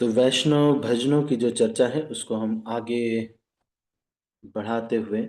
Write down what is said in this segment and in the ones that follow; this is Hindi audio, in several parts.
तो वैष्णव भजनों की जो चर्चा है उसको हम आगे बढ़ाते हुए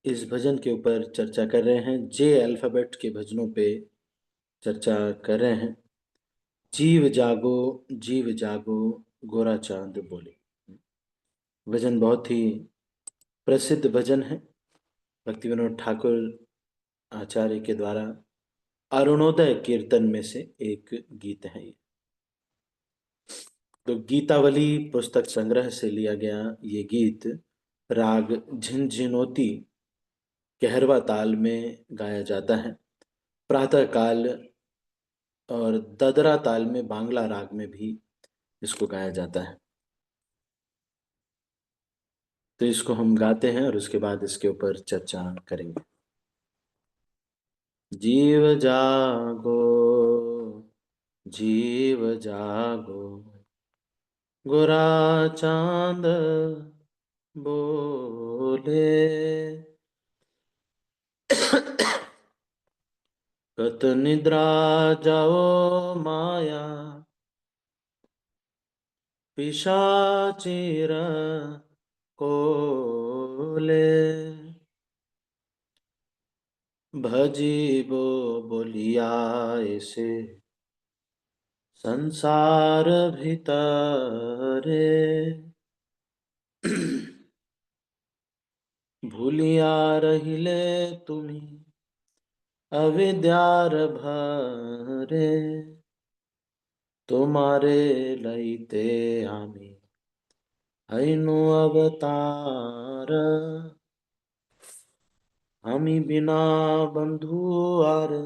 इस भजन के ऊपर चर्चा कर रहे हैं। जे अल्फाबेट के भजनों पे चर्चा कर रहे हैं। जीव जागो गोरा चांद बोले। भजन बहुत ही प्रसिद्ध भजन है। भक्ति विनोद ठाकुर आचार्य के द्वारा अरुणोदय कीर्तन में से एक गीत है ये। तो गीतावली पुस्तक संग्रह से लिया गया ये गीत राग झिनझिनोती कहरवा ताल में गाया जाता है। प्रातः काल और ददरा ताल में बांग्ला राग में भी इसको गाया जाता है। तो इसको हम गाते हैं और उसके बाद इसके ऊपर चर्चा करेंगे। जीव जागो जीव जागो गोरा चांद बोले कत निद्रा जाओ माया पिशाचिर कोले भजीबो बोलिया ऐसे संसार भीतरे भूलिया रहिले तुम्ही अविद्यार भरे तुम्हारे लईते आम्ही हैनु अवतार आम्ही बिना बंधु आर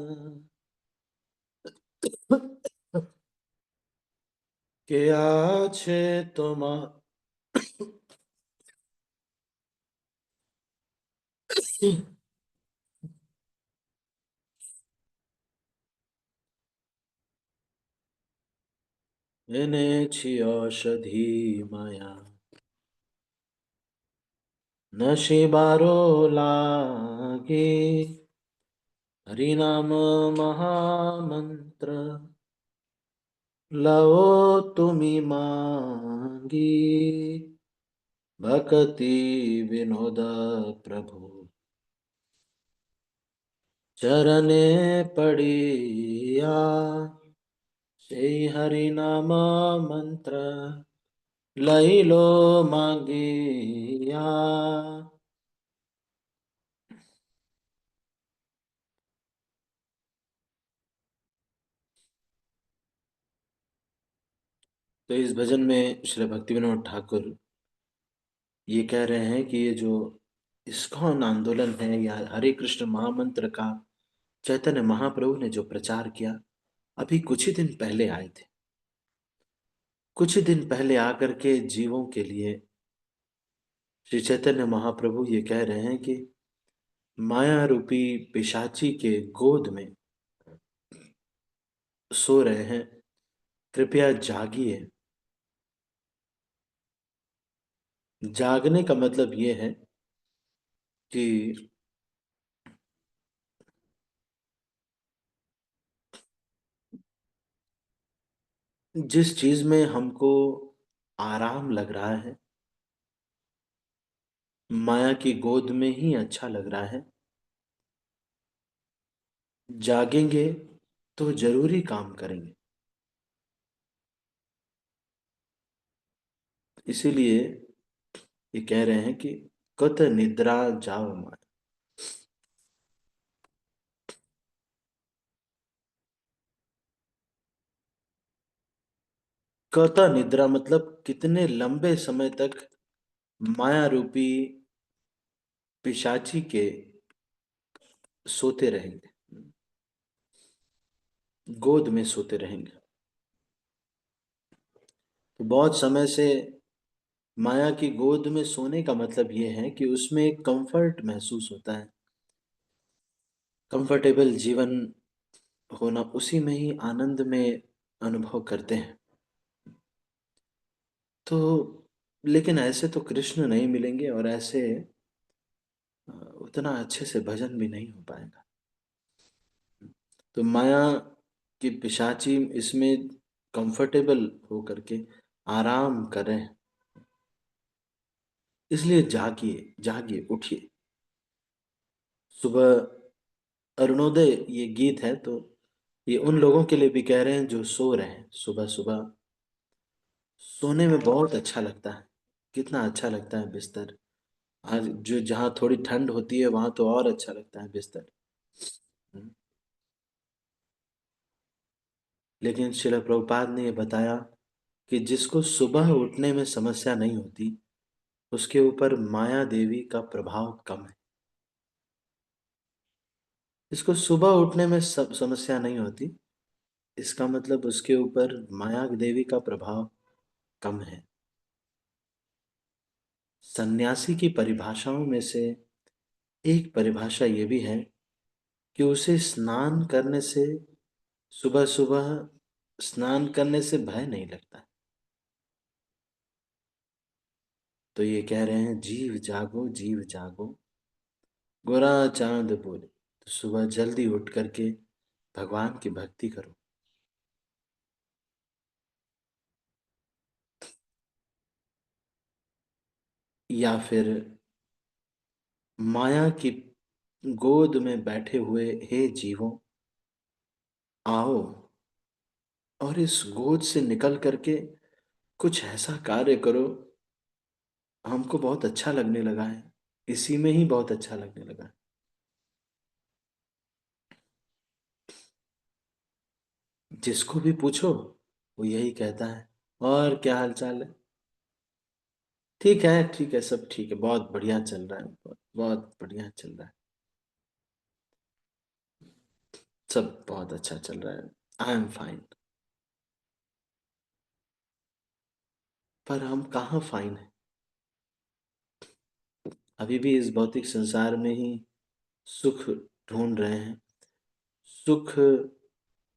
के आछे তোমা এনেছি औषधि माया नशिबारो लागे हरिनाम महामंत्र लओ तुम्ही मांगी भक्ति विनोद प्रभु चरणे पड़िया से हरि नाम मंत्र लई लो मांगिया। तो इस भजन में श्री भक्ति विनोद ठाकुर ये कह रहे हैं कि ये जो इस्कॉन आंदोलन है या हरे कृष्ण महामंत्र का चैतन्य महाप्रभु ने जो प्रचार किया, अभी कुछ ही दिन पहले आए थे। कुछ ही दिन पहले आकर के जीवों के लिए श्री चैतन्य महाप्रभु ये कह रहे हैं कि माया रूपी पिशाची के गोद में सो रहे हैं, कृपया जागिए। जागने का मतलब ये है कि जिस चीज में हमको आराम लग रहा है, माया की गोद में ही अच्छा लग रहा है, जागेंगे तो जरूरी काम करेंगे। इसीलिए ये कह रहे हैं कि कत निद्रा जाओ माया। कत निद्रा मतलब कितने लंबे समय तक माया रूपी पिशाची के सोते रहेंगे, गोद में सोते रहेंगे। तो बहुत समय से माया की गोद में सोने का मतलब यह है कि उसमें एक कंफर्ट महसूस होता है, कंफर्टेबल जीवन होना, उसी में ही आनंद में अनुभव करते हैं। तो लेकिन ऐसे तो कृष्ण नहीं मिलेंगे, और ऐसे उतना अच्छे से भजन भी नहीं हो पाएगा। तो माया की पिशाची इसमें कंफर्टेबल होकर के आराम करें, इसलिए जागिए जागिए उठिए। सुबह अरुणोदय ये गीत है, तो ये उन लोगों के लिए भी कह रहे हैं जो सो रहे हैं। सुबह सुबह सोने में बहुत अच्छा लगता है, कितना अच्छा लगता है बिस्तर। आज जो जहाँ थोड़ी ठंड होती है वहां तो और अच्छा लगता है बिस्तर। हम्म। लेकिन श्रील प्रभुपाद ने ये बताया कि जिसको सुबह उठने में समस्या नहीं होती, उसके ऊपर माया देवी का प्रभाव कम है। इसको सुबह उठने में सब समस्या नहीं होती, इसका मतलब उसके ऊपर माया देवी का प्रभाव कम है। सन्यासी की परिभाषाओं में से एक परिभाषा ये भी है कि उसे स्नान करने से, सुबह सुबह स्नान करने से भय नहीं लगता। तो ये कह रहे हैं जीव जागो गोरा चांद बोले। तो सुबह जल्दी उठ करके भगवान की भक्ति करो। या फिर माया की गोद में बैठे हुए हे जीवों, आओ और इस गोद से निकल करके कुछ ऐसा कार्य करो, हमको बहुत अच्छा लगने लगा है, इसी में ही बहुत अच्छा लगने लगा है। जिसको भी पूछो वो यही कहता है, और क्या हाल चाल है? ठीक है, सब ठीक है, बहुत बढ़िया चल रहा है, बहुत, बहुत बढ़िया चल रहा है, सब बहुत अच्छा चल रहा है, आई एम फाइन। पर हम कहाँ फाइन है? अभी भी इस भौतिक संसार में ही सुख ढूंढ रहे हैं। सुख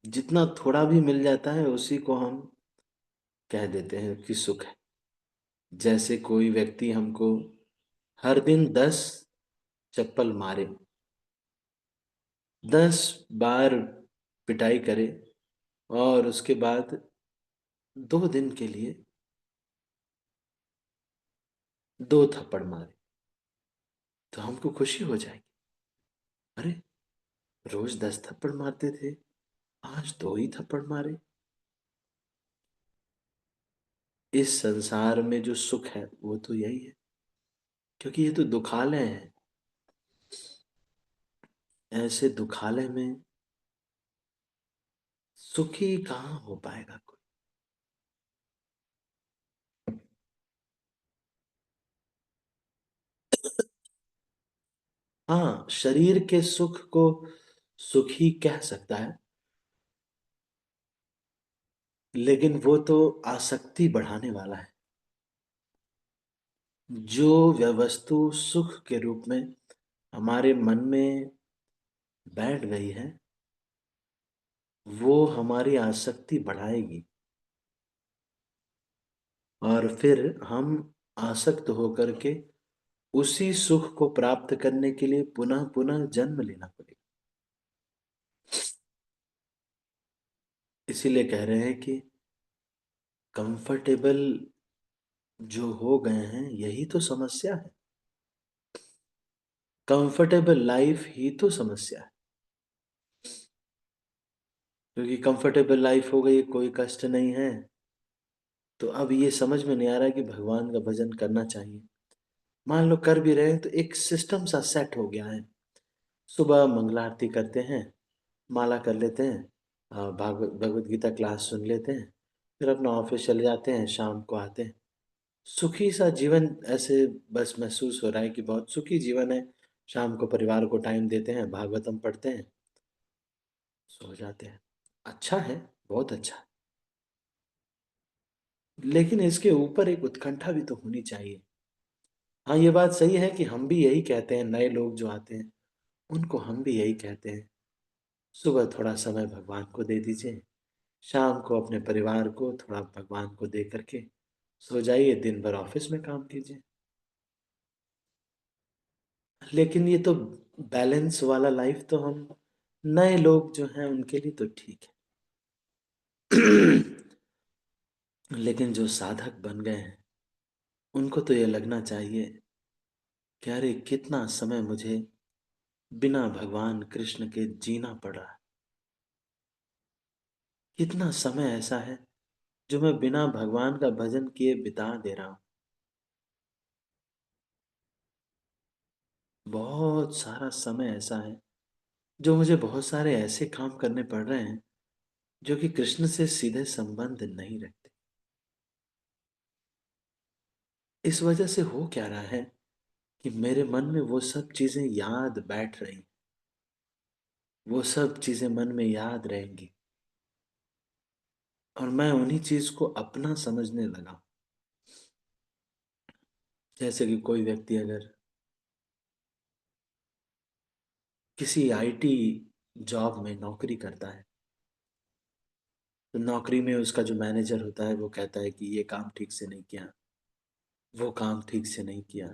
जितना थोड़ा भी मिल जाता है उसी को हम कह देते हैं कि सुख है। जैसे कोई व्यक्ति हमको हर दिन 10 चप्पल मारे, 10 बार पिटाई करे, और उसके बाद 2 दिन के लिए 2 थप्पड़ मारे, तो हमको खुशी हो जाएगी। अरे, रोज 10 थप्पड़ मारते थे, आज 2 ही थप्पड़ मारे। इस संसार में जो सुख है वो तो यही है, क्योंकि ये तो दुखालय है। ऐसे दुखालय में सुखी कहाँ हो पाएगा कोई? हाँ, शरीर के सुख को सुखी कह सकता है, लेकिन वो तो आसक्ति बढ़ाने वाला है। जो व्यवस्तु सुख के रूप में हमारे मन में बैठ गई है, वो हमारी आसक्ति बढ़ाएगी, और फिर हम आसक्त होकर के उसी सुख को प्राप्त करने के लिए पुनः पुनः जन्म लेना पड़ेगा। इसीलिए कह रहे हैं कि कंफर्टेबल जो हो गए हैं यही तो समस्या है। कंफर्टेबल लाइफ ही तो समस्या है, क्योंकि कंफर्टेबल लाइफ हो गई, कोई कष्ट नहीं है। तो अब ये समझ में नहीं आ रहा कि भगवान का भजन करना चाहिए। मान लो कर भी रहे हैं तो एक सिस्टम सा सेट हो गया है। सुबह मंगला आरती करते हैं, माला कर लेते हैं, भागवत भगवत गीता क्लास सुन लेते हैं, फिर अपना ऑफिस चले जाते हैं, शाम को आते हैं। सुखी सा जीवन ऐसे बस महसूस हो रहा है कि बहुत सुखी जीवन है। शाम को परिवार को टाइम देते हैं, भागवतम पढ़ते हैं, सो जाते हैं। अच्छा है, बहुत अच्छा है। लेकिन इसके ऊपर एक उत्कंठा भी तो होनी चाहिए। हाँ, ये बात सही है कि हम भी यही कहते हैं, नए लोग जो आते हैं उनको हम भी यही कहते हैं, सुबह थोड़ा समय भगवान को दे दीजिए, शाम को अपने परिवार को थोड़ा भगवान को दे करके सो जाइए, दिन भर ऑफिस में काम कीजिए। लेकिन ये तो बैलेंस वाला लाइफ तो हम नए लोग जो हैं उनके लिए तो ठीक है। लेकिन जो साधक बन गए हैं उनको तो ये लगना चाहिए कि अरे कितना समय मुझे बिना भगवान कृष्ण के जीना पड़ रहा है। कितना समय ऐसा है जो मैं बिना भगवान का भजन किए बिता दे रहा हूँ। बहुत सारा समय ऐसा है जो मुझे बहुत सारे ऐसे काम करने पड़ रहे हैं जो कि कृष्ण से सीधे संबंध नहीं रखते। इस वजह से हो क्या रहा है कि मेरे मन में वो सब चीजें याद बैठ रही, वो सब चीजें मन में याद रहेंगी और मैं उन्हीं चीज को अपना समझने लगा। जैसे कि कोई व्यक्ति अगर किसी आईटी जॉब में नौकरी करता है तो नौकरी में उसका जो मैनेजर होता है वो कहता है कि ये काम ठीक से नहीं किया, वो काम ठीक से नहीं किया।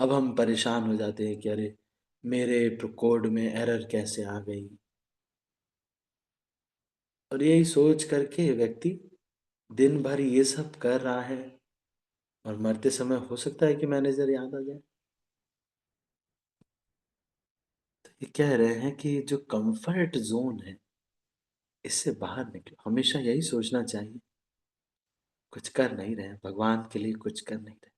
अब हम परेशान हो जाते हैं कि अरे मेरे कोड में एरर कैसे आ गई। और यही सोच करके व्यक्ति दिन भर ये सब कर रहा है और मरते समय हो सकता है कि मैनेजर याद आ जाए। तो ये कह रहे हैं कि जो कंफर्ट जोन है इससे बाहर निकलो। हमेशा यही सोचना चाहिए, कुछ कर नहीं रहे, भगवान के लिए कुछ कर नहीं रहे।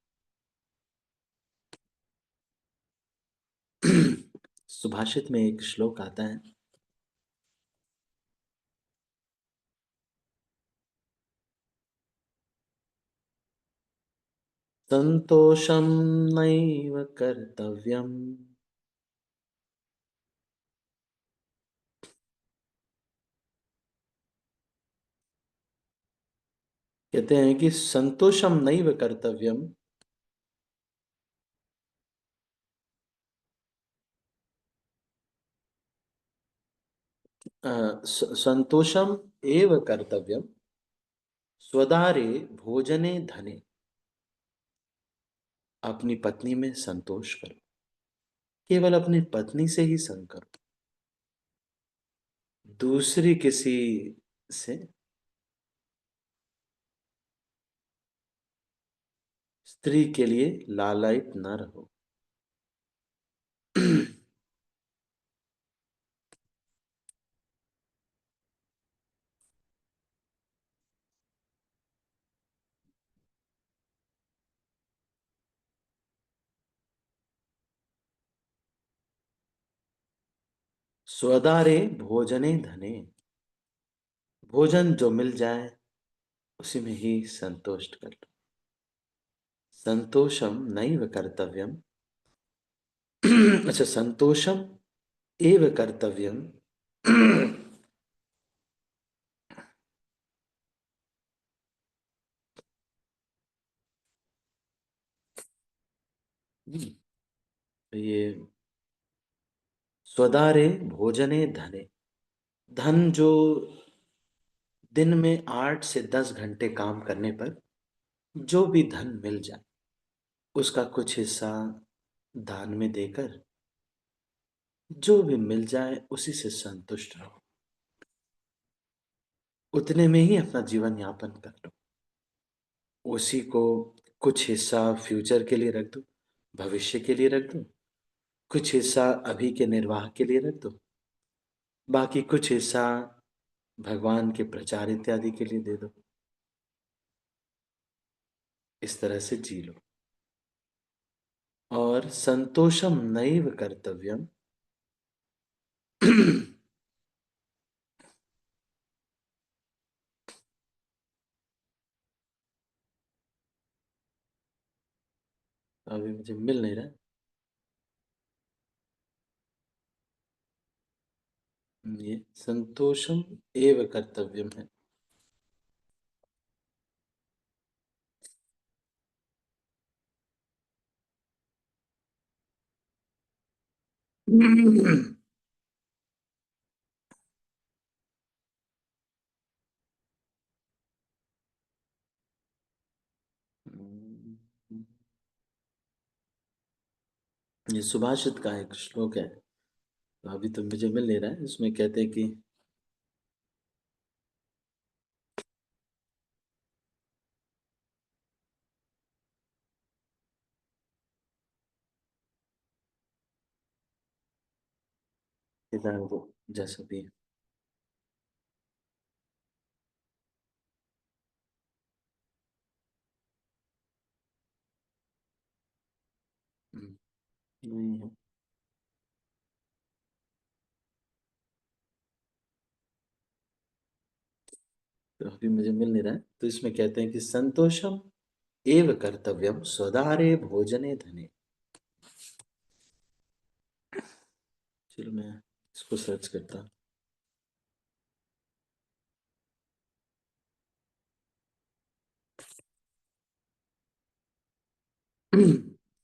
सुभाषित में एक श्लोक आता है, संतोषम नैव कर्तव्यम। कहते हैं कि संतोषम नैव कर्तव्यम, संतोषम एव कर्तव्यम, स्वदारे भोजने धने। अपनी पत्नी में संतोष करो, केवल अपनी पत्नी से ही संग करो, दूसरी किसी से, स्त्री के लिए लालायित न रहो। स्वदारे भोजने धने, भोजन जो मिल जाए उसी में ही संतुष्ट कर लो। संतोषम नैव कर्तव्यम। अच्छा, संतोषम एव कर्तव्यम। तो ये स्वदारे भोजने धने, धन जो दिन में 8 से 10 घंटे काम करने पर जो भी धन मिल जाए उसका कुछ हिस्सा दान में देकर, जो भी मिल जाए उसी से संतुष्ट रहो, उतने में ही अपना जीवन यापन कर लो। उसी को कुछ हिस्सा फ्यूचर के लिए रख दो, भविष्य के लिए रख दो, कुछ हिस्सा अभी के निर्वाह के लिए रख दो, बाकी कुछ हिस्सा भगवान के प्रचार इत्यादि के लिए दे दो। इस तरह से जी लो। और संतोषम नैव कर्तव्यम। अभी मुझे मिल नहीं रहा। ये संतोषम एव कर्तव्यम है। ये सुभाषित का एक श्लोक है। तो अभी तो मुझे मिल नहीं रहा है। इसमें कहते हैं कि इधर वो जैसा भी है। नहीं है। तो अभी मुझे मिल नहीं रहा है। तो इसमें कहते हैं कि संतोषम एव कर्तव्यम स्वदारे भोजने धने। चलो मैं इसको सर्च करता हूँ।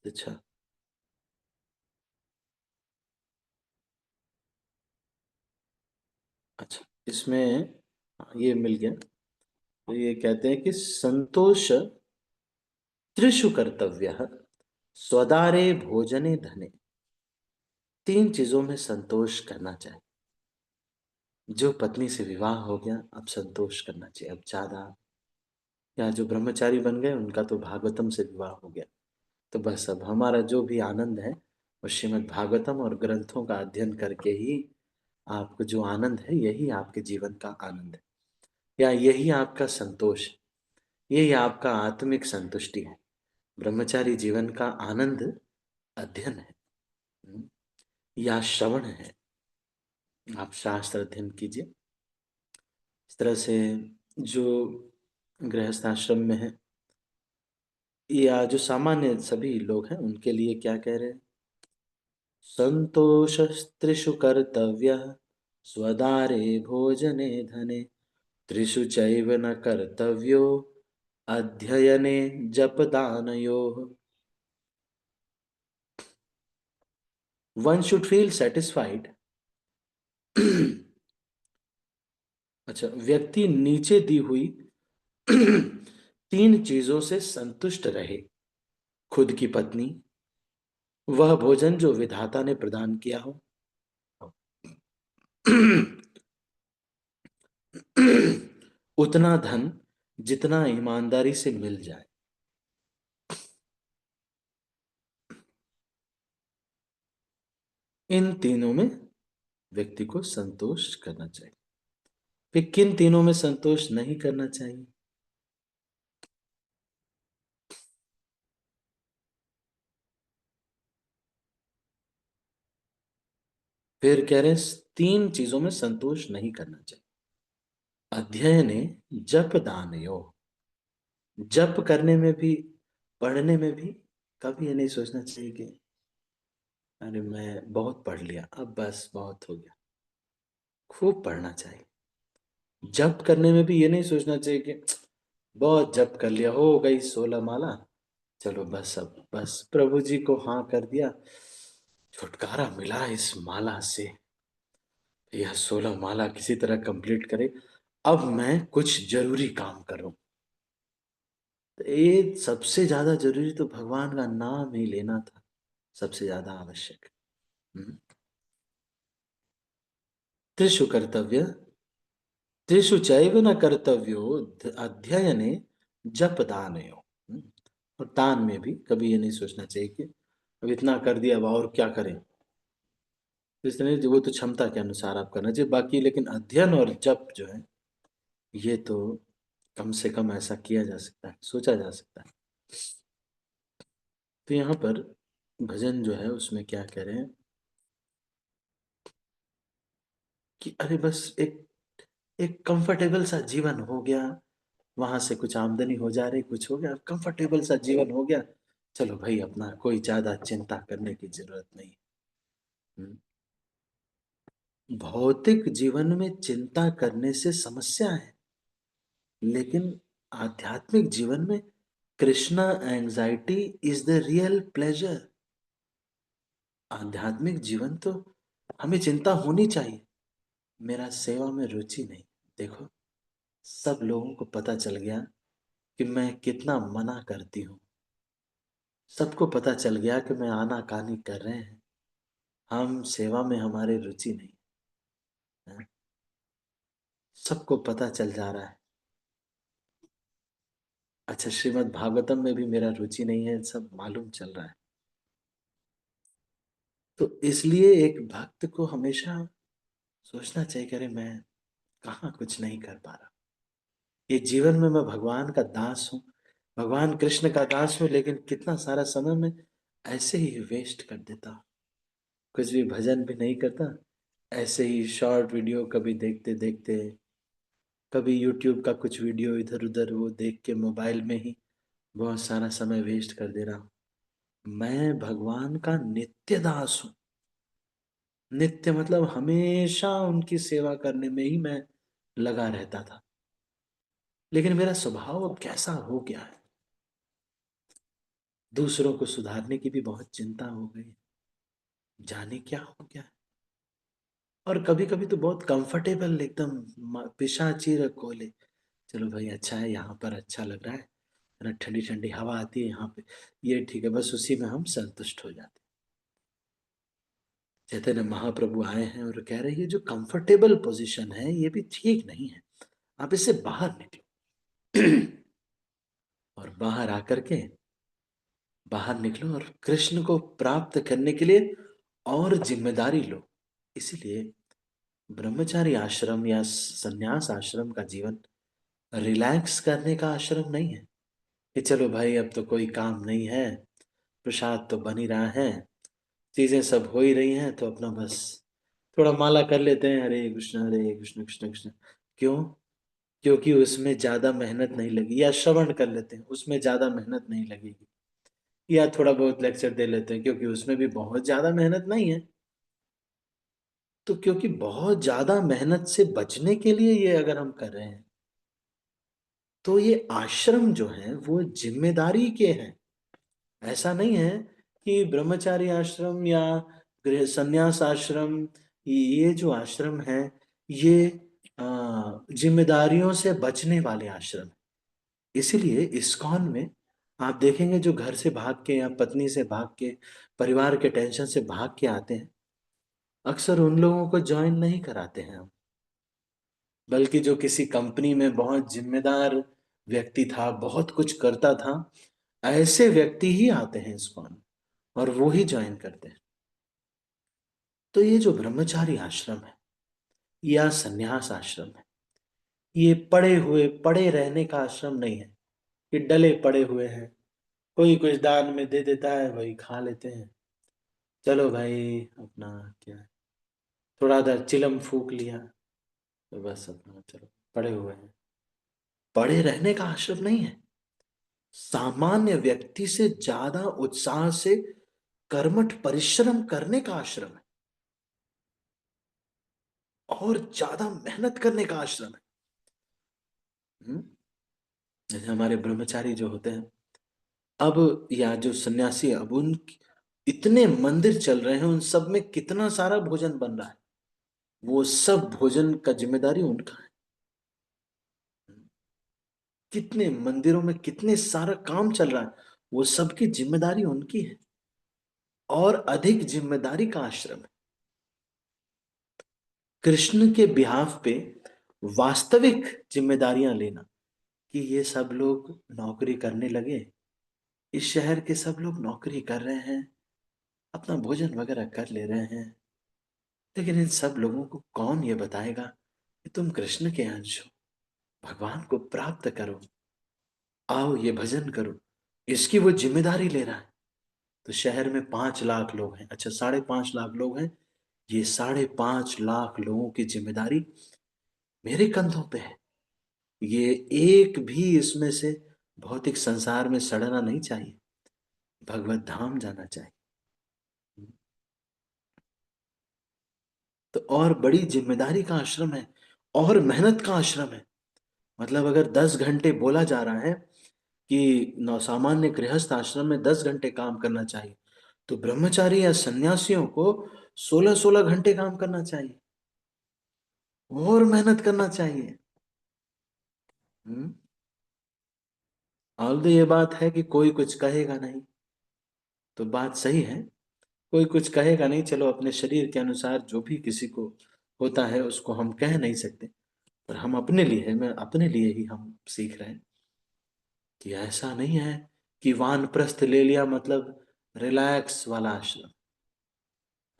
अच्छा। अच्छा, इसमें ये मिल गया। तो ये कहते हैं कि संतोष त्रिषु कर्तव्य स्वदारे भोजने धने। तीन चीजों में संतोष करना चाहिए। जो पत्नी से विवाह हो गया, अब संतोष करना चाहिए। अब ज्यादा, या जो ब्रह्मचारी बन गए उनका तो भागवतम से विवाह हो गया। तो बस अब हमारा जो भी आनंद है वो श्रीमद् भागवतम और ग्रंथों का अध्ययन करके ही आपको जो आनंद है, यही आपके जीवन का आनंद है, या यही आपका संतोष है, यही आपका आत्मिक संतुष्टि है। ब्रह्मचारी जीवन का आनंद अध्ययन है, हम्म, या श्रवण है। आप शास्त्र अध्ययन कीजिए। इस तरह से जो गृहस्थ आश्रम में है, या जो सामान्य सभी लोग हैं, उनके लिए क्या कह रहे हैं? संतोषस्त्रिषु कर्तव्यः स्वदारे भोजने धने, त्रिषु चैव न कर्तव्यो अध्ययने जपदानयोः। One should feel satisfied। अच्छा, व्यक्ति नीचे दी हुई तीन चीजों से संतुष्ट रहे। खुद की पत्नी, वह भोजन जो विधाता ने प्रदान किया हो, उतना धन जितना ईमानदारी से मिल जाए। इन तीनों में व्यक्ति को संतोष करना चाहिए। फिर किन तीनों में संतोष नहीं करना चाहिए? फिर कह रहे हैं तीन चीजों में संतोष नहीं करना चाहिए। अध्ययने जप दानयो। जप करने में भी, पढ़ने में भी कभी ये नहीं सोचना चाहिए कि अरे मैं बहुत पढ़ लिया, अब बस बहुत हो गया। खूब पढ़ना चाहिए। जप करने में भी ये नहीं सोचना चाहिए कि बहुत जप कर लिया, हो गई 16 माला, चलो बस अब बस प्रभु जी को हाँ कर दिया, छुटकारा मिला इस माला से, यह 16 माला किसी तरह कंप्लीट करे, अब मैं कुछ जरूरी काम करूं। तो ये सबसे ज्यादा जरूरी तो भगवान का नाम ही लेना था, सबसे ज्यादा आवश्यक। हम्म। त्रिषु कर्तव्य, त्रिषु चैव न कर्तव्यो अध्ययने जप दानयो। और दान में भी कभी ये नहीं सोचना चाहिए कि अब इतना कर दिया, अब और क्या करें। तो इसलिए वो तो क्षमता के अनुसार आप करना चाहिए बाकी, लेकिन अध्ययन और जप जो है, ये तो कम से कम ऐसा किया जा सकता है, सोचा जा सकता है। तो यहाँ पर भजन जो है उसमें क्या कह रहे हैं कि अरे बस एक एक कंफर्टेबल सा जीवन हो गया, वहां से कुछ आमदनी हो जा रही, कुछ हो गया, कंफर्टेबल सा जीवन हो गया, चलो भाई अपना कोई ज्यादा चिंता करने की जरूरत नहीं। हम्म। भौतिक जीवन में चिंता करने से समस्या है, लेकिन आध्यात्मिक जीवन में Krishna anxiety is the real pleasure. आध्यात्मिक जीवन तो हमें चिंता होनी चाहिए। मेरा सेवा में रुचि नहीं। देखो, सब लोगों को पता चल गया कि मैं कितना मना करती हूँ। सबको पता चल गया कि मैं आनाकानी कर रहे हैं, हम सेवा में हमारी रुचि नहीं है। सबको पता चल जा रहा है। अच्छा, श्रीमद् भागवतम में भी मेरा रुचि नहीं है, सब मालूम चल रहा है। तो इसलिए एक भक्त को हमेशा सोचना चाहिए कि अरे मैं कहाँ कुछ नहीं कर पा रहा। ये जीवन में मैं भगवान का दास हूँ, भगवान कृष्ण का दास हूँ, लेकिन कितना सारा समय मैं ऐसे ही वेस्ट कर देता हूँ। कुछ भी भजन भी नहीं करता, ऐसे ही शॉर्ट वीडियो कभी देखते देखते, कभी यूट्यूब का कुछ वीडियो इधर उधर वो देख के मोबाइल में ही बहुत सारा समय वेस्ट कर दे रहा हूँ। मैं भगवान का नित्य दास हूँ। नित्य मतलब हमेशा उनकी सेवा करने में ही मैं लगा रहता था, लेकिन मेरा स्वभाव अब कैसा हो गया है, दूसरों को सुधारने की भी बहुत चिंता हो गई। जाने क्या हो गया है। और कभी कभी तो बहुत कंफर्टेबल एकदम पिशाची रखोले, चलो भाई अच्छा है, यहाँ पर अच्छा लग रहा है ना, ठंडी ठंडी हवा आती है यहाँ पे, ये ठीक है, बस उसी में हम संतुष्ट हो जाते हैं। चैतन्य महाप्रभु आए हैं और कह रहे हैं ये जो कंफर्टेबल पोजीशन है ये भी ठीक नहीं है, आप इससे बाहर निकलो। और बाहर निकलो और कृष्ण को प्राप्त करने के लिए और जिम्मेदारी लो। इसीलिए ब्रह्मचारी आश्रम या संन्यास आश्रम का जीवन रिलैक्स करने का आश्रम नहीं है कि चलो भाई अब तो कोई काम नहीं है, प्रसाद तो बन ही रहा है, चीजें सब हो ही रही हैं, तो अपना बस थोड़ा माला कर लेते हैं, हरे कृष्ण कृष्ण कृष्ण। क्यों? क्योंकि उसमें ज्यादा मेहनत नहीं लगी। या श्रवण कर लेते हैं, उसमें ज्यादा मेहनत नहीं लगेगी। या थोड़ा बहुत लेक्चर दे लेते हैं, क्योंकि उसमें भी बहुत ज्यादा मेहनत नहीं है। तो क्योंकि बहुत ज्यादा मेहनत से बचने के लिए ये अगर हम कर रहे हैं, तो ये आश्रम जो है वो जिम्मेदारी के हैं। ऐसा नहीं है कि ब्रह्मचारी आश्रम या गृह संन्यास आश्रम, ये जो आश्रम है ये जिम्मेदारियों से बचने वाले आश्रम। इसीलिए इस्कॉन में आप देखेंगे जो घर से भाग के या पत्नी से भाग के, परिवार के टेंशन से भाग के आते हैं, अक्सर उन लोगों को ज्वाइन नहीं कराते हैं हम, बल्कि जो किसी कंपनी में बहुत जिम्मेदार व्यक्ति था, बहुत कुछ करता था, ऐसे व्यक्ति ही आते हैं इस्कॉन और वो ही ज्वाइन करते हैं। तो ये जो ब्रह्मचारी आश्रम है या संन्यास आश्रम है, ये पड़े रहने का आश्रम नहीं है। ये डले पड़े हुए हैं, कोई कुछ दान में दे देता है, वही खा लेते हैं, चलो भाई अपना क्या है, थोड़ा देर चिलम फूक लिया, तो बस अपना चलो पड़े हुए हैं। पड़े रहने का आश्रम नहीं है। सामान्य व्यक्ति से ज्यादा उत्साह से कर्मठ परिश्रम करने का आश्रम है, और ज्यादा मेहनत करने का आश्रम है। हम्म? जैसे हमारे ब्रह्मचारी जो होते हैं अब, या जो सन्यासी, अब उन इतने मंदिर चल रहे हैं, उन सब में कितना सारा भोजन बन रहा है, वो सब भोजन का जिम्मेदारी उनका है। कितने मंदिरों में कितने सारा काम चल रहा है, वो सबकी जिम्मेदारी उनकी है, और अधिक जिम्मेदारी का आश्रम है। कृष्ण के बिहाफ पे वास्तविक जिम्मेदारियां लेना, कि ये सब लोग नौकरी करने लगे, इस शहर के सब लोग नौकरी कर रहे हैं, अपना भोजन वगैरह कर ले रहे हैं, लेकिन इन सब लोगों को कौन ये बताएगा कि तुम कृष्ण के अंश हो, भगवान को प्राप्त करो, आओ ये भजन करो। इसकी वो जिम्मेदारी ले रहा है। तो शहर में 5 लाख लोग हैं, अच्छा 5.5 लाख लोग हैं, ये 5.5 लाख लोगों की जिम्मेदारी मेरे कंधों पे है। ये एक भी इसमें से भौतिक संसार में सड़ना नहीं चाहिए, भगवत धाम जाना चाहिए। तो और बड़ी जिम्मेदारी का आश्रम है, और मेहनत का आश्रम है। मतलब अगर 10 घंटे बोला जा रहा है कि सामान्य गृहस्थ आश्रम में 10 घंटे काम करना चाहिए, तो ब्रह्मचारी या सन्यासियों को 16-16 घंटे काम करना चाहिए, और मेहनत करना चाहिए। हम्म। ऑल तो ये बात है कि कोई कुछ कहेगा नहीं, तो बात सही है, कोई कुछ कहेगा नहीं, चलो अपने शरीर के अनुसार जो भी किसी को होता है उसको हम कह नहीं सकते, पर हम अपने लिए है, मैं अपने लिए ही हम सीख रहे हैं कि ऐसा नहीं है कि वानप्रस्थ ले लिया मतलब रिलैक्स वाला आश्रम।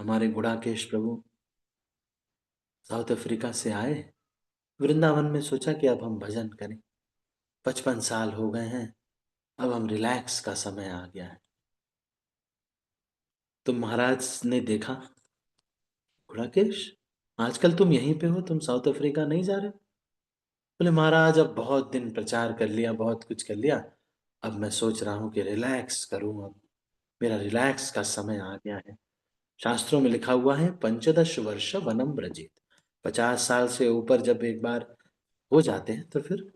हमारे गुड़ाकेश प्रभु साउथ अफ्रीका से आए, वृंदावन में, सोचा कि अब हम भजन करें, 55 साल हो गए हैं, अब हम रिलैक्स का समय आ गया है। तो महाराज ने देखा, गुड़ाकेश आजकल तुम यहीं पे हो, तुम साउथ अफ्रीका नहीं जा रहे? बोले महाराज अब बहुत दिन प्रचार कर लिया, बहुत कुछ कर लिया, अब मैं सोच रहा हूँ कि रिलैक्स करूँ, अब मेरा रिलैक्स का समय आ गया है। शास्त्रों में लिखा हुआ है 15 वर्ष वनम ब्रजेत, 50 साल से ऊपर जब एक बार हो जाते हैं तो फिर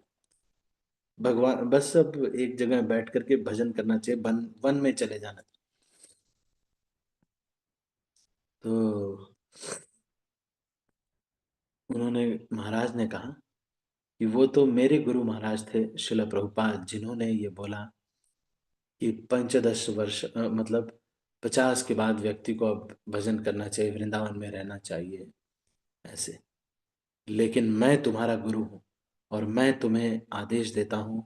भगवान बस अब एक जगह बैठ करके भजन करना चाहिए, वन वन में चले जाना चाहिए। तो उन्होंने, महाराज ने कहा कि वो तो मेरे गुरु महाराज थे शिला प्रभुपाद, जिन्होंने ये बोला कि 15 वर्ष मतलब 50 के बाद व्यक्ति को अब भजन करना चाहिए, वृंदावन में रहना चाहिए ऐसे। लेकिन मैं तुम्हारा गुरु हूं, और मैं तुम्हें आदेश देता हूं,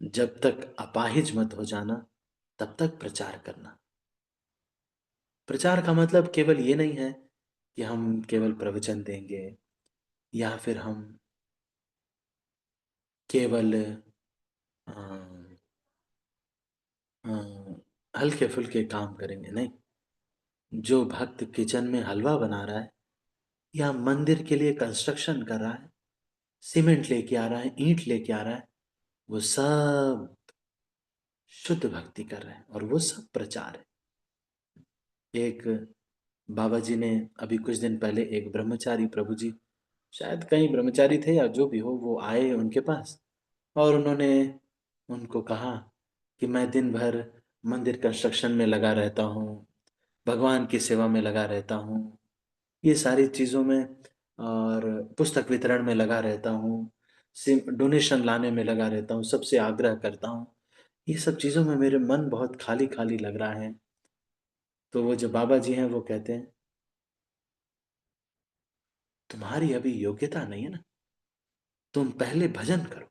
जब तक अपाहिज मत हो जाना तब तक प्रचार करना। प्रचार का मतलब केवल ये नहीं है कि हम केवल प्रवचन देंगे, या फिर हम केवल हल्के फुल्के काम करेंगे, नहीं। जो भक्त किचन में हलवा बना रहा है, या मंदिर के लिए कंस्ट्रक्शन कर रहा है, सीमेंट लेके आ रहा है, ईंट लेके आ रहा है, वो सब शुद्ध भक्ति कर रहे हैं, और वो सब प्रचार है। एक बाबा जी ने अभी कुछ दिन पहले, एक ब्रह्मचारी प्रभु जी, शायद कहीं ब्रह्मचारी थे या जो भी हो, वो आए उनके पास, और उन्होंने उनको कहा कि मैं दिन भर मंदिर कंस्ट्रक्शन में लगा रहता हूँ, भगवान की सेवा में लगा रहता हूँ, ये सारी चीज़ों में, और पुस्तक वितरण में लगा रहता हूँ, डोनेशन लाने में लगा रहता हूँ, सबसे आग्रह करता हूँ, ये सब चीज़ों में मेरे मन बहुत खाली खाली लग रहा है। तो वो जो बाबा जी हैं वो कहते हैं, तुम्हारी अभी योग्यता नहीं है ना, तुम पहले भजन करो,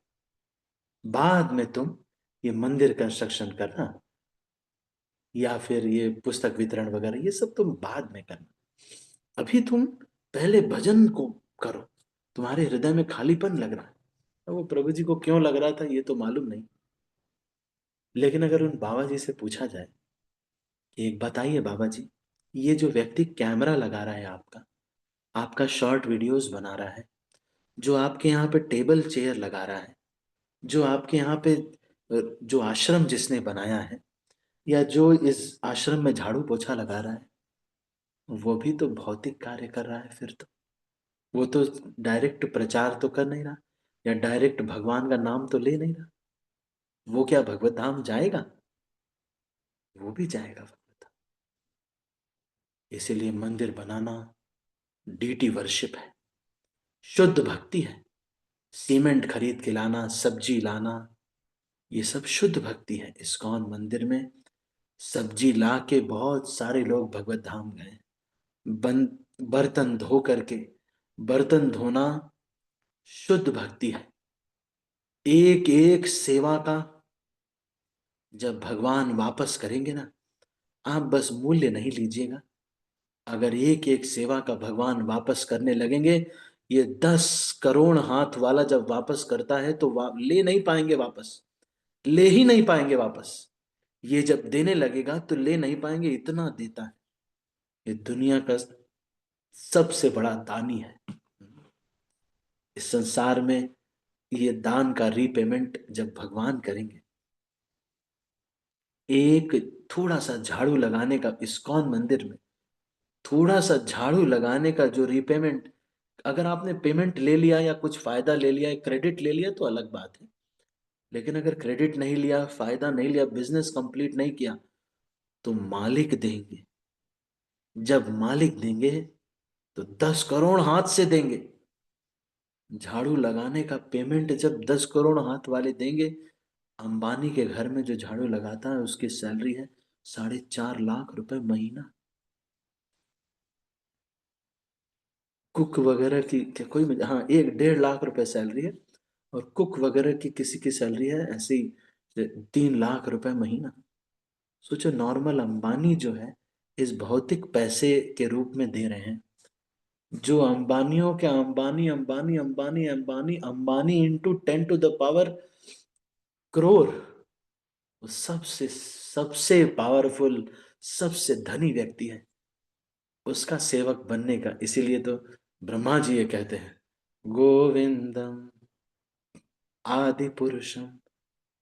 बाद में तुम ये मंदिर कंस्ट्रक्शन करना, या फिर ये पुस्तक वितरण वगैरह, ये सब तुम बाद में करना, अभी तुम पहले भजन को करो, तुम्हारे हृदय में खालीपन लग रहा है। अब वो प्रभु जी को क्यों लग रहा था ये तो मालूम नहीं, लेकिन अगर उन बाबा जी से पूछा जाए कि एक बताइए बाबा जी, ये जो व्यक्ति कैमरा लगा रहा है आपका, आपका शॉर्ट वीडियोस बना रहा है, जो आपके यहाँ पे टेबल चेयर लगा रहा है, जो आपके यहाँ पे जो आश्रम जिसने बनाया है, या जो इस आश्रम में झाड़ू पोछा लगा रहा है, वो भी तो भौतिक कार्य कर रहा है, फिर तो वो तो डायरेक्ट प्रचार तो कर नहीं रहा, या डायरेक्ट भगवान का नाम तो ले नहीं रहा, वो क्या भगवत धाम जाएगा? वो भी जाएगा भगवत धाम। इसीलिए मंदिर बनाना डीटी वर्शिप है, शुद्ध भक्ति है। सीमेंट खरीद के लाना, सब्जी लाना, ये सब शुद्ध भक्ति है। इस्कॉन मंदिर में सब्जी ला के बहुत सारे लोग भगवत धाम गए, बन बर्तन धो करके, बर्तन धोना शुद्ध भक्ति है। एक एक सेवा का जब भगवान वापस करेंगे ना, आप बस मूल्य नहीं लीजिएगा, अगर एक एक सेवा का भगवान वापस करने लगेंगे, ये 10 करोड़ हाथ वाला जब वापस करता है तो ले नहीं पाएंगे वापस, ले ही नहीं पाएंगे वापस। ये जब देने लगेगा तो ले नहीं पाएंगे, इतना देता है। ये दुनिया का सबसे बड़ा दानी है इस संसार में। ये दान का रीपेमेंट जब भगवान करेंगे, एक थोड़ा सा झाड़ू लगाने का इस्कॉन मंदिर में, थोड़ा सा झाड़ू लगाने का जो रीपेमेंट, अगर आपने पेमेंट ले लिया या कुछ फायदा ले लिया, क्रेडिट ले लिया तो अलग बात है। लेकिन अगर क्रेडिट नहीं लिया, फायदा नहीं लिया, बिजनेस कंप्लीट नहीं किया, तो मालिक देंगे। जब मालिक देंगे तो 10 करोड़ हाथ से देंगे। झाड़ू लगाने का पेमेंट जब 10 करोड़ हाथ वाले देंगे, अंबानी के घर में जो झाड़ू लगाता है उसकी सैलरी है 4.5 लाख रुपए महीना। कुक वगैरह की क्या कोई, हाँ, 1-1.5 लाख रुपए सैलरी है। और कुक वगैरह की किसी की सैलरी है ऐसी 3 लाख रुपए महीना। सोचो, नॉर्मल अंबानी जो है इस भौतिक पैसे के रूप में दे रहे हैं। जो अंबानियों के Ambani Ambani Ambani Ambani Ambani into 10 to the power crore, वो सबसे सबसे पावरफुल, सबसे धनी व्यक्ति है। उसका सेवक बनने का, इसीलिए तो ब्रह्मा जी ये कहते हैं, गोविंदम आदि पुरुषम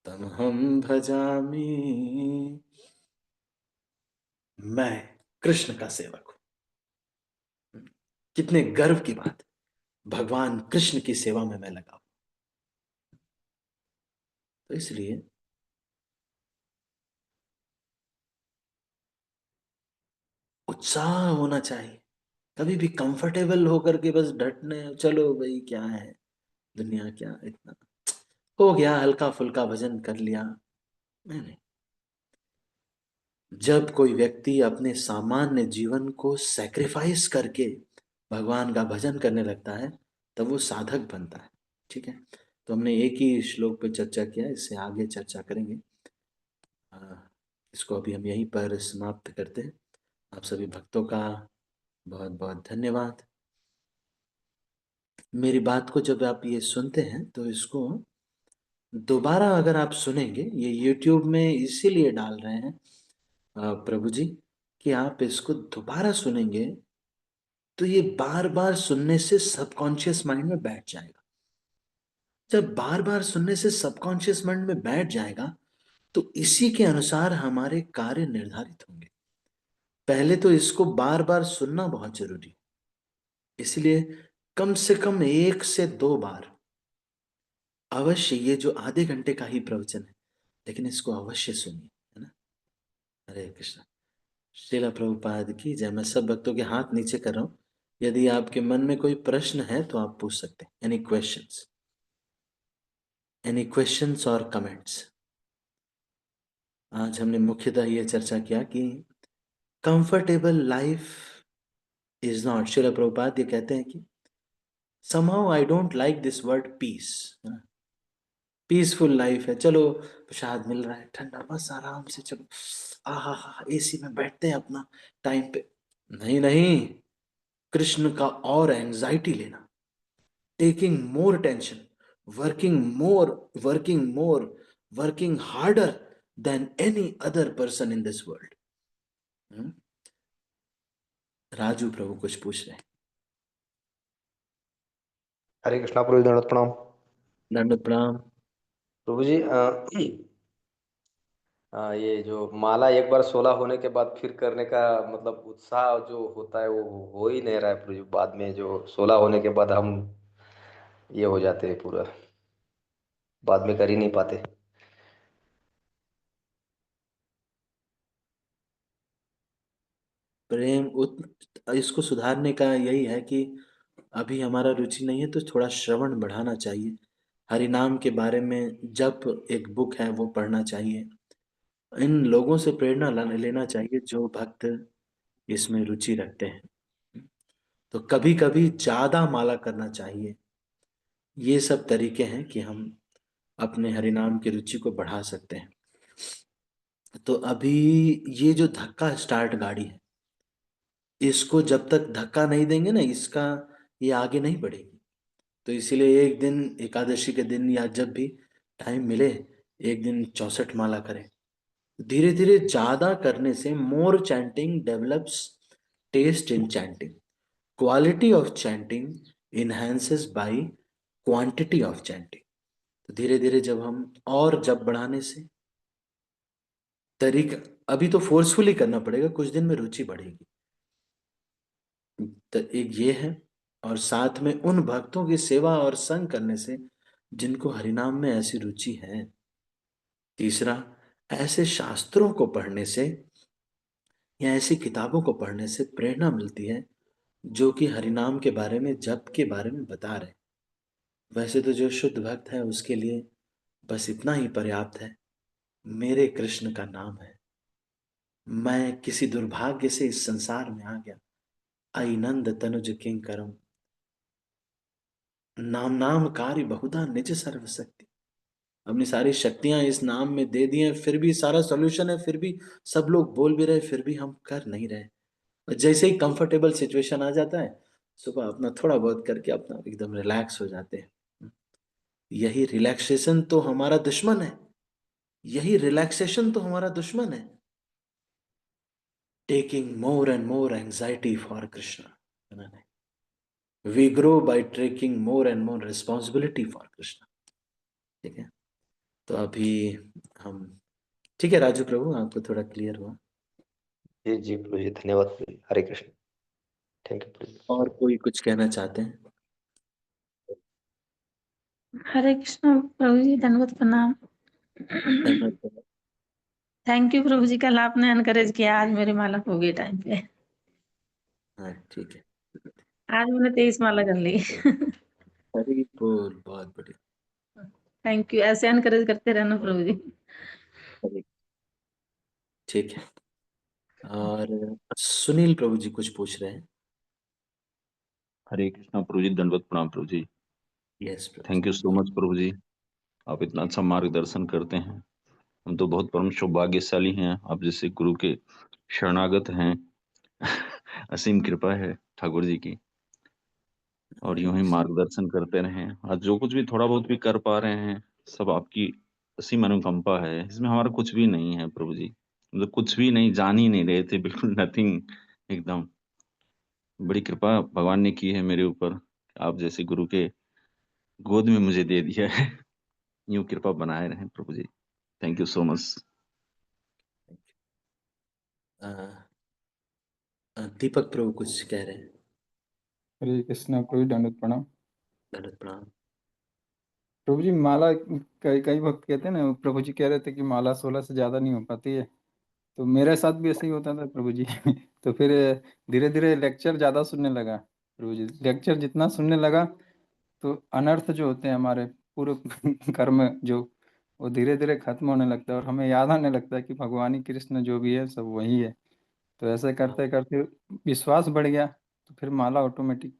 तमहम भजामि। मैं कृष्ण का सेवक हूं। कितने गर्व की बात है, भगवान कृष्ण की सेवा में मैं लगा हूं। तो इसलिए उत्साह होना चाहिए। कभी भी कंफर्टेबल होकर के बस डटने चलो भाई, क्या है दुनिया, क्या इतना हो गया, हल्का फुल्का भजन कर लिया, नहीं नहीं। जब कोई व्यक्ति अपने सामान्य जीवन को सैक्रिफाइस करके भगवान का भजन करने लगता है, तब वो साधक बनता है। ठीक है, तो हमने एक ही श्लोक पे चर्चा किया, इससे आगे चर्चा करेंगे। आ, इसको अभी हम यहीं पर समाप्त करते हैं। आप सभी भक्तों का बहुत बहुत धन्यवाद। मेरी बात को जब आप ये सुनते हैं तो इसको दोबारा अगर आप सुनेंगे, ये YouTube में इसीलिए डाल रहे हैं प्रभु जी, कि आप इसको दोबारा सुनेंगे तो ये बार बार सुनने से सबकॉन्शियस माइंड में बैठ जाएगा। जब बार बार सुनने से सबकॉन्शियस माइंड में बैठ जाएगा तो इसी के अनुसार हमारे कार्य निर्धारित होंगे। पहले तो इसको बार बार सुनना बहुत जरूरी है, इसलिए कम से कम 1 से 2 बार अवश्य, ये जो आधे घंटे का ही प्रवचन है, लेकिन इसको अवश्य सुनिए, है ना। हरे कृष्ण। श्रीला प्रभुपाद की जय। मैं सब भक्तों के हाथ नीचे कर रहा हूं। यदि आपके मन में कोई प्रश्न है तो आप पूछ सकते हैं। एनी क्वेश्चंस, एनी क्वेश्चंस और कमेंट्स। आज हमने मुख्यतः ये चर्चा किया कि comfortable life is not, Srila Prabhupada ये कहते हैं कि somehow I don't like this word peace, है ना। पीसफुल लाइफ है, चलो प्रसाद मिल रहा है ठंडा, बस आराम से चलो, आहा हा, एसी में बैठते हैं अपना टाइम पे। नहीं नहीं, कृष्ण का और एंजाइटी लेना, taking more tension, working more, working harder than any other person in this world. Raju Prabhu कुछ पूछ रहे हैं। हरे कृष्णा प्रभु जी, दंडवत प्रणाम। दंड प्रणाम। प्रभु जी, ये जो माला एक बार 16 होने के बाद फिर करने का मतलब उत्साह जो होता है वो हो ही नहीं रहा है प्रभु जी। बाद में जो 16 होने के बाद हम ये हो जाते हैं पूरा, बाद में कर ही नहीं पाते। प्रेम इसको सुधारने का यही है कि अभी हमारा रुचि नहीं है तो थोड़ा श्रवण बढ़ाना चाहिए। हरि नाम के बारे में जब एक बुक है वो पढ़ना चाहिए। इन लोगों से प्रेरणा लेना चाहिए जो भक्त इसमें रुचि रखते हैं। तो कभी कभी ज्यादा माला करना चाहिए। ये सब तरीके हैं कि हम अपने हरिनाम की रुचि को बढ़ा सकते हैं। तो अभी ये जो धक्का स्टार्ट गाड़ी है, इसको जब तक धक्का नहीं देंगे ना, इसका ये आगे नहीं बढ़ेगी। तो इसीलिए एक दिन एकादशी के दिन या जब भी टाइम मिले, एक दिन 64 माला करें। धीरे धीरे ज्यादा करने से more chanting develops taste in chanting, quality of chanting enhances by quantity of chanting. तो धीरे धीरे जब हम और जब बढ़ाने से तरीका, अभी तो फोर्सफुली करना पड़ेगा, कुछ दिन में रुचि बढ़ेगी। तो एक ये है, और साथ में उन भक्तों की सेवा और संग करने से जिनको हरिनाम में ऐसी रुचि है। तीसरा, ऐसे शास्त्रों को पढ़ने से या ऐसी किताबों को पढ़ने से प्रेरणा मिलती है जो कि हरिनाम के बारे में, जप के बारे में बता रहे। वैसे तो जो शुद्ध भक्त है उसके लिए बस इतना ही पर्याप्त है, मेरे कृष्ण का नाम है, मैं किसी दुर्भाग्य से इस संसार में आ गया, आई नंद तनुज किंकरम, नाम नाम कार्य बहुधा निज सर्वशक्ति। अपनी सारी शक्तियां इस नाम में दे दी हैं, फिर भी सारा सॉल्यूशन है, फिर भी सब लोग बोल भी रहे, फिर भी हम कर नहीं रहे। और जैसे ही कंफर्टेबल सिचुएशन आ जाता है, सुबह अपना थोड़ा बहुत करके अपना एकदम रिलैक्स हो जाते हैं। यही रिलैक्सेशन तो हमारा दुश्मन है, यही रिलैक्सेशन तो हमारा दुश्मन है। Taking more and more anxiety for Krishna, we grow by taking more and more responsibility for Krishna. ठीक है, तो अभी हम, ठीक है राजू प्रभु, आपको थोड़ा क्लियर हुआ? जी जी प्रभु जी, धन्यवाद प्रभु जी। हरे कृष्ण। थैंक यू प्रभु जी। और कोई कुछ कहना चाहते हैं? हरे कृष्ण प्रभु जी, दंडवत प्रणाम। धन्यवाद। थैंक यू प्रभु जी, कल आपने एनकरेज किया, आज मेरी माला हो गई टाइम पे। हाँ ठीक है। आज मैंने 23 माला कर ली। हरी बोल, बहुत बढ़िया। थैंक यू, ऐसे एनकरेज करते रहना प्रभु जी। हरी, ठीक है। और सुनील प्रभु जी कुछ पूछ रहे हैं? हरे कृष्णा प्रभु जी, दंडवत प्रणाम Prabhu ji. Yes Prabhu ji. Thank you so much Prabhu ji, आप इतना अच्छा मार्गदर्शन करते हैं। हम तो बहुत परम सौभाग्यशाली हैं, आप जैसे गुरु के शरणागत हैं। असीम कृपा है ठाकुर जी की, और यूं ही मार्गदर्शन करते रहें। आज जो कुछ भी थोड़ा बहुत भी कर पा रहे हैं, सब आपकी असीम अनुकंपा है, इसमें हमारा कुछ भी नहीं है प्रभु जी। मतलब कुछ भी नहीं, जान ही नहीं रहे थे, बिल्कुल नथिंग एकदम। बड़ी कृपा भगवान ने की है मेरे ऊपर, आप जैसे गुरु के गोद में मुझे दे दिया है। यूं कृपा बनाए रहें Prabhu ji. Thank you so much. Deepak Prabhu कुछ कह रहे हैं? हरे कृष्णा प्रभु जी, दंडवत प्रणाम। गलत प्रणाम। प्रभु जी माला, कई कई भक्त कहते हैं ना, प्रभु जी कह रहे थे कि माला 16 से ज्यादा नहीं हो पाती है। तो मेरे साथ भी ऐसे ही होता था प्रभु जी। तो फिर धीरे धीरे लेक्चर ज्यादा सुनने लगा प्रभु जी। लेक्चर जितना सुनने लगा तो अनर्थ जो होते हैं हमारे पूरे कर्म जो, वो धीरे धीरे खत्म होने लगता है, और हमें याद आने लगता है कि भगवान ही कृष्ण जो भी है सब वही है। तो ऐसे करते करते विश्वास बढ़ गया, तो फिर माला ऑटोमेटिक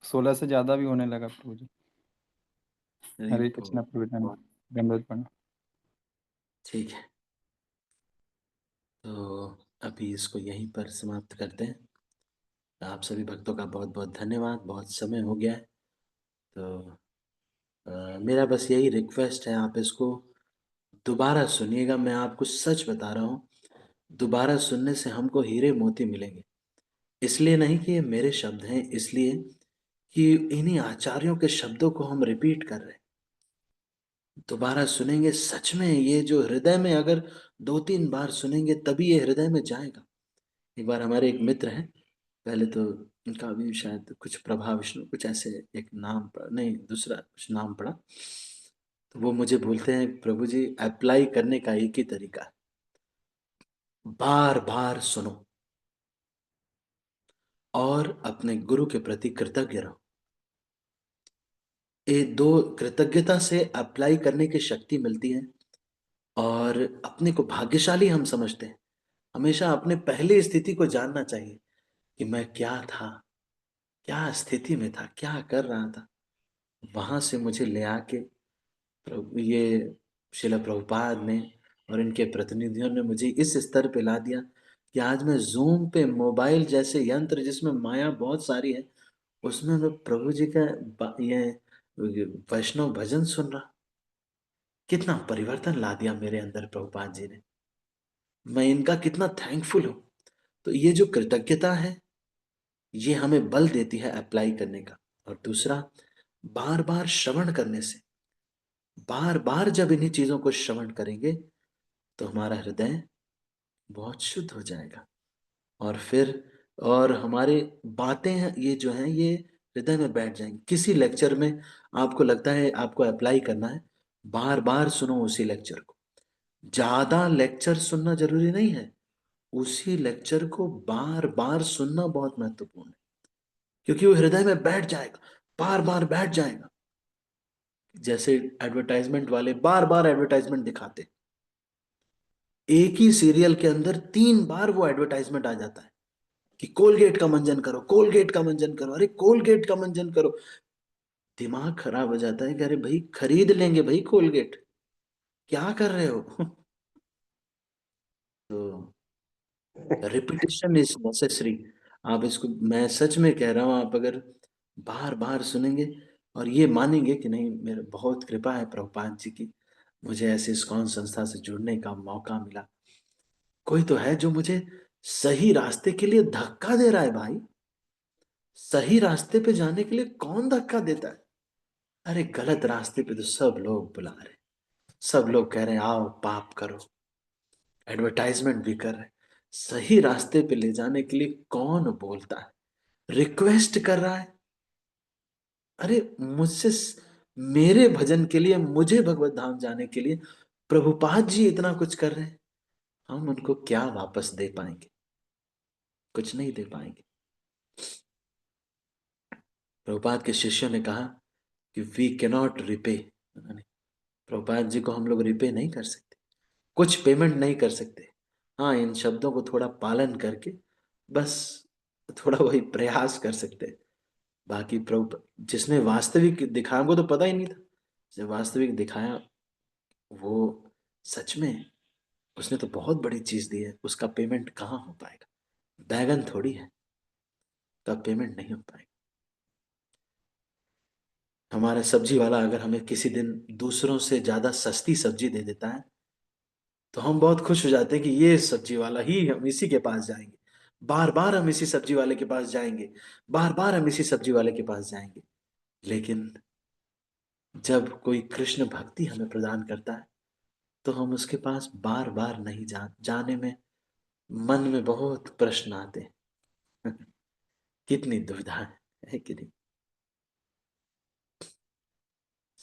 16 से ज्यादा भी होने लगा प्रभु जी। हरी हरे बोल। कृष्णा प्रभु, दंडवत प्रणाम। ठीक है, तो अभी इसको यहीं पर समाप्त करते हैं। आप सभी भक्तों का बहुत बहुत धन्यवाद, बहुत समय हो गया है। तो मेरा बस यही रिक्वेस्ट है, आप इसको दोबारा सुनिएगा। मैं आपको सच बता रहा हूँ, दोबारा सुनने से हमको हीरे मोती मिलेंगे। इसलिए नहीं कि ये मेरे शब्द हैं, इसलिए कि इन्हीं आचार्यों के शब्दों को हम रिपीट कर रहे हैं। दोबारा सुनेंगे, सच में ये जो हृदय में, अगर 2-3 बार सुनेंगे तभी ये हृदय में जाएगा। एक बार हमारे एक मित्र हैं, पहले तो उनका भी शायद कुछ प्रभा विष्णु कुछ ऐसे एक नाम पड़ा, नहीं दूसरा कुछ नाम पड़ा। तो वो मुझे बोलते हैं, प्रभु जी अप्लाई करने का एक ही तरीका है, बार बार सुनो और अपने गुरु के प्रति कृतज्ञ रहो। ये दो, कृतज्ञता से अप्लाई करने की शक्ति मिलती है, और अपने को भाग्यशाली हम समझते हैं। हमेशा अपने पहले स्थिति को जानना चाहिए कि मैं क्या था, क्या स्थिति में था, क्या कर रहा था। वहां से मुझे ले आके प्रभु, ये शिला प्रभुपाद ने और इनके प्रतिनिधियों ने मुझे इस स्तर पे ला दिया कि आज मैं जूम पे मोबाइल जैसे यंत्र जिसमें माया बहुत सारी है, उसमें मैं प्रभु जी का ये वैष्णव भजन सुन रहा। कितना परिवर्तन ला दिया मेरे अंदर प्रभुपाद जी ने। मैं इनका कितना थैंकफुल हूं। तो ये जो कृतज्ञता है ये हमें बल देती है अप्लाई करने का। और दूसरा, बार बार श्रवण करने से, बार बार जब इन्हीं चीजों को श्रवण करेंगे तो हमारा हृदय बहुत शुद्ध हो जाएगा। और फिर और हमारे बातें हैं ये जो हैं ये हृदय में बैठ जाएंगी। किसी लेक्चर में आपको लगता है आपको अप्लाई करना है, बार बार सुनो उसी लेक्चर को। ज्यादा लेक्चर सुनना जरूरी नहीं है, उसी लेक्चर को बार बार सुनना बहुत महत्वपूर्ण है, क्योंकि वो हृदय में बैठ जाएगा, बार बार बैठ जाएगा। जैसे एडवर्टाइजमेंट वाले बार बार एडवर्टाइजमेंट दिखाते, एक ही सीरियल के अंदर 3 बार वो एडवर्टाइजमेंट आ जाता है कि कोलगेट का मंजन करो, कोलगेट का मंजन करो, अरे कोलगेट का मंजन करो। दिमाग खराब हो जाता है कि अरे भाई खरीद लेंगे भाई कोलगेट, क्या कर रहे हो। तो रिपीटिशन इज नेसेसरी। आप इसको, मैं सच में कह रहा हूं, आप अगर बार बार सुनेंगे और ये मानेंगे कि नहीं मेरे बहुत कृपा है प्रभुपाद जी की, मुझे ऐसे इस्कॉन संस्था से जुड़ने का मौका मिला। कोई तो है जो मुझे सही रास्ते के लिए धक्का दे रहा है भाई। सही रास्ते पे जाने के लिए कौन धक्का देता है? अरे गलत रास्ते पे तो सब लोग बुला रहे, सब लोग कह रहे हैं आओ पाप करो, एडवर्टाइजमेंट भी कर रहे हैं। सही रास्ते पे ले जाने के लिए कौन बोलता है, रिक्वेस्ट कर रहा है? अरे मुझसे मेरे भजन के लिए, मुझे भगवत धाम जाने के लिए प्रभुपाद जी इतना कुछ कर रहे हैं, हम उनको क्या वापस दे पाएंगे? कुछ नहीं दे पाएंगे। प्रभुपाद के शिष्यों ने कहा कि we cannot repay, Prabhupada ji को हम लोग रिपे नहीं कर सकते, कुछ पेमेंट नहीं कर सकते। हाँ, इन शब्दों को थोड़ा पालन करके बस थोड़ा वही प्रयास कर सकते हैं। बाकी प्रभु जिसने वास्तविक दिखाया, हमको तो पता ही नहीं था, जिसने वास्तविक दिखाया वो सच में उसने तो बहुत बड़ी चीज दी है, उसका पेमेंट कहाँ हो पाएगा? बैगन थोड़ी है, तो पेमेंट नहीं हो पाएगा। हमारा सब्जी वाला अगर हमें किसी दिन दूसरों से ज्यादा सस्ती सब्जी दे देता है तो हम बहुत खुश हो जाते हैं कि ये सब्जी वाला ही, हम इसी के पास जाएंगे, बार बार हम इसी सब्जी वाले के पास जाएंगे, बार बार हम इसी सब्जी वाले के पास जाएंगे। लेकिन जब कोई कृष्ण भक्ति हमें प्रदान करता है तो हम उसके पास बार बार नहीं जाने में मन में बहुत प्रश्न आते हैं। कितनी दुविधा है कि नहीं?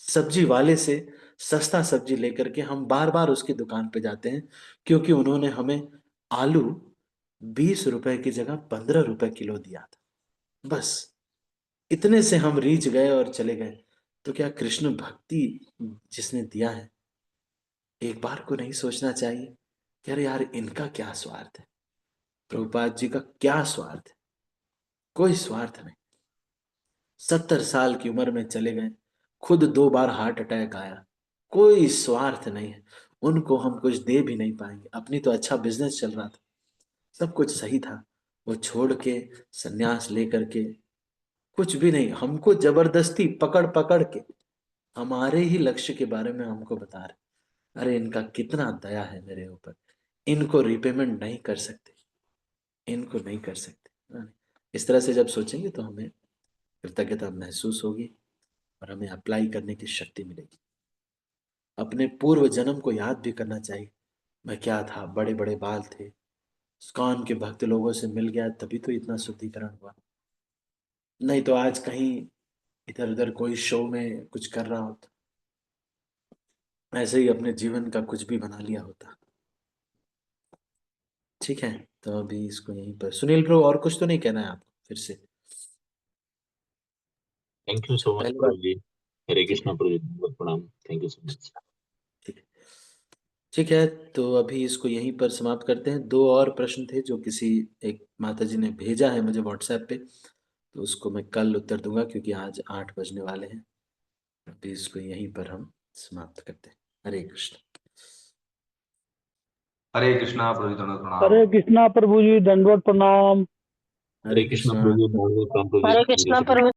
सब्जी वाले से सस्ता सब्जी लेकर के हम बार बार उसकी दुकान पे जाते हैं, क्योंकि उन्होंने हमें आलू 20 रुपए की जगह 15 रुपए किलो दिया था। बस इतने से हम रीझ गए और चले गए। तो क्या कृष्ण भक्ति जिसने दिया है, एक बार को नहीं सोचना चाहिए कि अरे यार इनका क्या स्वार्थ है, प्रभुपाद जी का क्या स्वार्थ है? कोई स्वार्थ नहीं। 70 साल की उम्र में चले गए, खुद 2 बार हार्ट अटैक आया, कोई स्वार्थ नहीं है। उनको हम कुछ दे भी नहीं पाएंगे, अपनी तो अच्छा बिजनेस चल रहा था, सब कुछ सही था, वो छोड़ के सन्यास लेकर के कुछ भी नहीं, हमको जबरदस्ती पकड़ पकड़ के हमारे ही लक्ष्य के बारे में हमको बता रहे। अरे इनका कितना दया है मेरे ऊपर, इनको रिपेमेंट नहीं कर सकते, इनको नहीं कर सकते। इस तरह से जब सोचेंगे तो हमें कृतज्ञता महसूस होगी और हमें अप्लाई करने की शक्ति मिलेगी। अपने पूर्व जन्म को याद भी करना चाहिए, मैं क्या था, बड़े बड़े बाल थे, इस्कॉन के भक्त लोगों से मिल गया तभी तो इतना शुद्धिकरण हुआ, नहीं तो आज कहीं इधर उधर कोई शो में कुछ कर रहा होता, ऐसे ही अपने जीवन का कुछ भी बना लिया होता। ठीक है, तो अभी इसको यहीं पर, सुनील ब्रो और कुछ तो नहीं कहना है आपको फिर से? थैंक यू सो मच पहली बार, प्रभु जी। हरे ठीक कृष्णा है, प्रभु जी, बहुत प्रणाम। Thank you so much. ठीक है, ठीक है। तो अभी इसको यहीं पर समाप्त करते हैं। 2 और प्रश्न थे जो किसी एक माता जी ने भेजा है मुझे व्हाट्सएप पे, तो उसको मैं कल उत्तर दूंगा क्योंकि आज 8 बजने वाले हैं। अभी इसको यहीं पर हम समाप्त करते हैं। हरे कृष्ण। हरे कृष्णा प्रभु जी, दंडवत प्रणाम। हरे कृष्णा प्रभु जी, दंडवत प्रणाम। हरे हरे कृष्णा कृष्ण। प्रभु जी, बहुत बहुत प्रणाम Prabhu ji. Hare thank you Krishna so much. Prabhu